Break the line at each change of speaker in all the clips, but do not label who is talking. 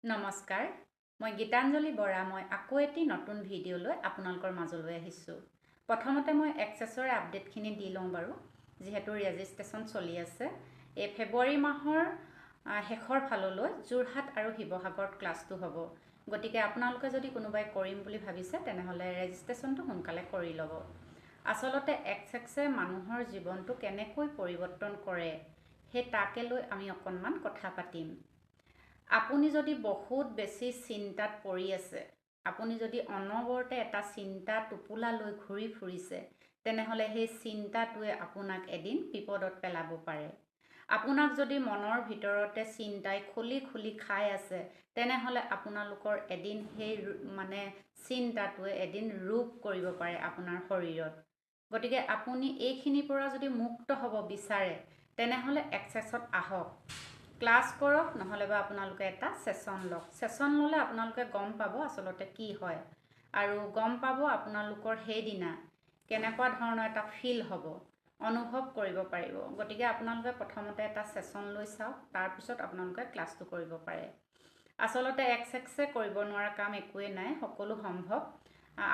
নমস্কাৰ, মই গীতাঞ্জলি বৰা। মই আকৌ এটি নতুন ভিডিঅ' লৈ আপোনালোকৰ মাজলৈ আহিছোঁ। প্ৰথমতে মই এক্সেছৰ আপডেটখিনি দি লওঁ বাৰু, যিহেতু ৰেজিষ্ট্ৰেশ্যন চলি আছে। এই ফেব্ৰুৱাৰী মাহৰ শেষৰ ফাললৈ যোৰহাট আৰু শিৱসাগৰত ক্লাছটো হ'ব। গতিকে আপোনালোকে যদি কোনোবাই কৰিম বুলি ভাবিছে তেনেহ'লে ৰেজিষ্ট্ৰেশ্যনটো সোনকালে কৰি ল'ব। আচলতে এক্সেছে মানুহৰ জীৱনটো কেনেকৈ পৰিৱৰ্তন কৰে সেই তাকে লৈ আমি অকণমান কথা পাতিম। আপুনি যদি বহুত বেছি চিন্তাত পৰি আছে, আপুনি যদি অনবৰতে এটা চিন্তা টোপোলা লৈ ঘূৰি ফুৰিছে, তেনেহ'লে সেই চিন্তাটোৱে আপোনাক এদিন বিপদত পেলাব পাৰে। আপোনাক যদি মনৰ ভিতৰতে চিন্তাই খুলি খাই আছে, তেনেহ'লে আপোনালোকৰ এদিন সেই চিন্তাটোৱে এদিন ৰোগ কৰিব পাৰে আপোনাৰ শৰীৰত। গতিকে আপুনি এইখিনিৰ পৰা যদি মুক্ত হ'ব বিচাৰে, তেনেহ'লে এক্সেছত আহক, ক্লাছ কৰক, নহ'লে বা আপোনালোকে এটা ছেশ্যন লওক। ছেশ্যন ল'লে আপোনালোকে গম পাব আচলতে কি হয়, আৰু গম পাব আপোনালোকৰ সেইদিনা কেনেকুৱা ধৰণৰ এটা ফিল হ'ব, অনুভৱ কৰিব পাৰিব। গতিকে আপোনালোকে প্ৰথমতে এটা ছেশ্যন লৈ চাওক, তাৰপিছত আপোনালোকে ক্লাছটো কৰিব পাৰে। আচলতে এক্সেছে কৰিব নোৱাৰা কাম একোৱেই নাই, সকলো সম্ভৱ।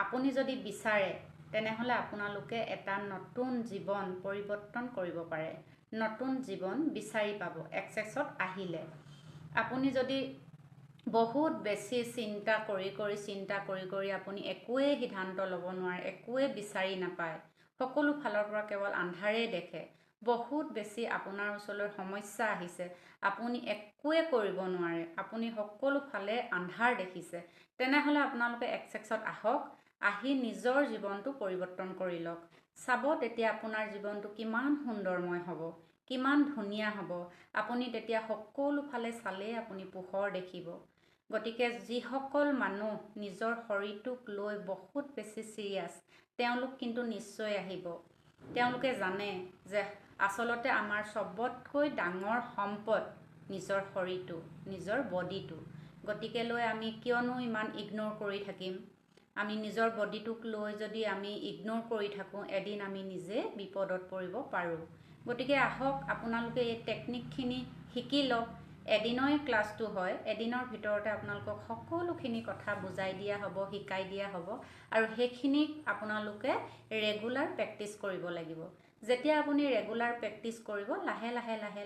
আপুনি যদি বিচাৰে তেনেহ'লে আপোনালোকে এটা নতুন জীৱন পৰিৱৰ্তন কৰিব পাৰে, নতুন জীৱন বিচাৰি পাব এক্সেছত আহিলে। আপুনি যদি বহুত বেছি চিন্তা কৰি আপুনি একোৱেই সিদ্ধান্ত ল'ব নোৱাৰে, একোৱেই বিচাৰি নাপায়, সকলো ফালৰ পৰা কেৱল আন্ধাৰেই দেখে, বহুত বেছি আপোনাৰ ওচৰলৈ সমস্যা আহিছে, আপুনি একোৱে কৰিব নোৱাৰে, আপুনি সকলো ফালে আন্ধাৰ দেখিছে, তেনেহ'লে আপোনালোকে এক্সেছত আহক, আহি নিজৰ জীৱনটো পৰিৱৰ্তন কৰি লওক। চাব তেতিয়া আপোনাৰ জীৱনটো কিমান সুন্দৰময় হ'ব, কিমান ধুনীয়া হ'ব। আপুনি তেতিয়া সকলো ফালে চালেই আপুনি পোহৰ দেখিব। গতিকে যিসকল মানুহ নিজৰ শৰীৰটোক লৈ বহুত বেছি চিৰিয়াছ, তেওঁলোক কিন্তু নিশ্চয় আহিব। তেওঁলোকে জানে যে আচলতে আমাৰ চবতকৈ ডাঙৰ সম্পদ নিজৰ শৰীৰটো, নিজৰ বডিটো। গতিকে লৈ আমি কিয়নো ইমান ইগন'ৰ কৰি থাকিম? আমি নিজৰ বডিটোক লৈ যদি আমি ইগন'ৰ কৰি থাকোঁ, এদিন আমি নিজে বিপদত পৰিব পাৰোঁ। গতিকে আহক, আপোনালোকে এই টেকনিকখিনি শিকি লওক। এদিনৰে ক্লাছটো হয়, এদিনৰ ভিতৰতে আপোনালোকক সকলোখিনি কথা বুজাই দিয়া হ'ব, শিকাই দিয়া হ'ব, আৰু সেইখিনিক আপোনালোকে ৰেগুলাৰ প্ৰেক্টিছ কৰিব লাগিব। যেতিয়া আপুনি ৰেগুলাৰ প্ৰেক্টিছ কৰিব, লাহে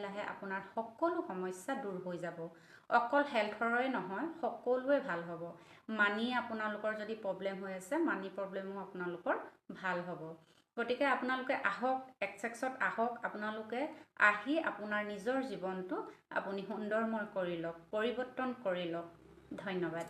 লাহে আপোনাৰ সকলো সমস্যা দূৰ হৈ যাব। অকল হেল্থৰে নহয়, সকলোৱে ভাল হ'ব। মানি আপোনালোকৰ যদি প্ৰব্লেম হৈ আছে, মানি প্ৰব্লেমো আপোনালোকৰ ভাল হ'ব। গতিকে আপোনালোকে আহক, এক্সেছত আহক, আপোনালোকে আহি আপোনাৰ নিজৰ জীৱনটো আপুনি সুন্দৰময় কৰি লওক, পৰিৱৰ্তন কৰি লওক। ধন্যবাদ।